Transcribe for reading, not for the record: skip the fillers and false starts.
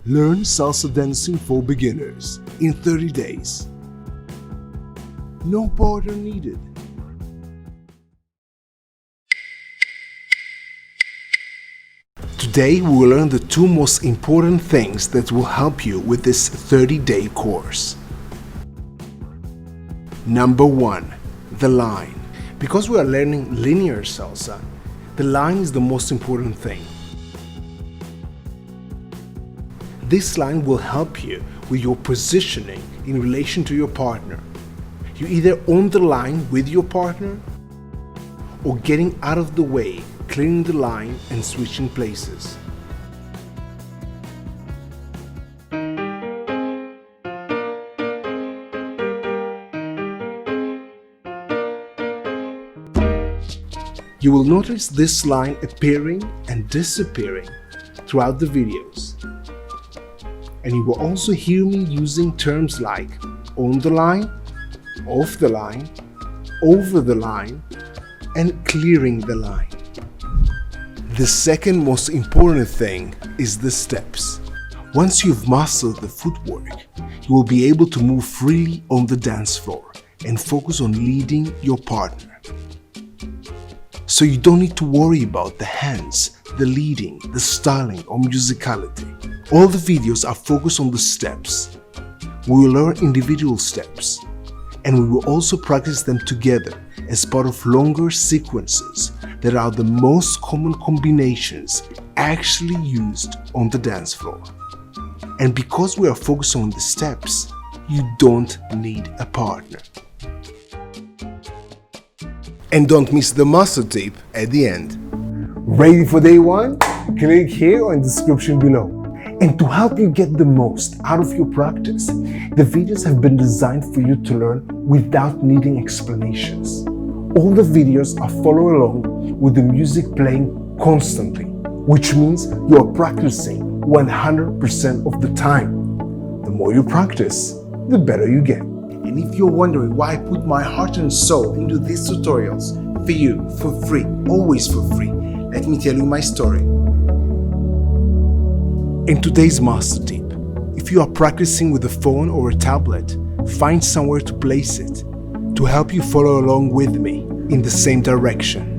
Learn salsa dancing for beginners in 30 days. No partner needed. Today we will learn the two most important things that will help you with this 30-day course. Number 1, the line. Because we are learning linear salsa, the line is the most important thing. This line will help you with your positioning in relation to your partner. You either own the line with your partner or getting out of the way, clearing the line and switching places. You will notice this line appearing and disappearing throughout the videos. And you will also hear me using terms like on the line, off the line, over the line, and clearing the line. The second most important thing is the steps. Once you've mastered the footwork, you will be able to move freely on the dance floor and focus on leading your partner. So you don't need to worry about the hands, the leading, the styling, or musicality. All the videos are focused on the steps. We will learn individual steps, and we will also practice them together as part of longer sequences that are the most common combinations actually used on the dance floor. And because we are focused on the steps, you don't need a partner. And don't miss the master tip at the end. Ready for day 1? Click here or in the description below. And to help you get the most out of your practice, the videos have been designed for you to learn without needing explanations. All the videos are follow along with the music playing constantly, which means you are practicing 100% of the time. The more you practice, the better you get. And if you're wondering why I put my heart and soul into these tutorials for you, for free, always for free, let me tell you my story. In today's master tip, if you are practicing with a phone or a tablet, find somewhere to place it to help you follow along with me in the same direction.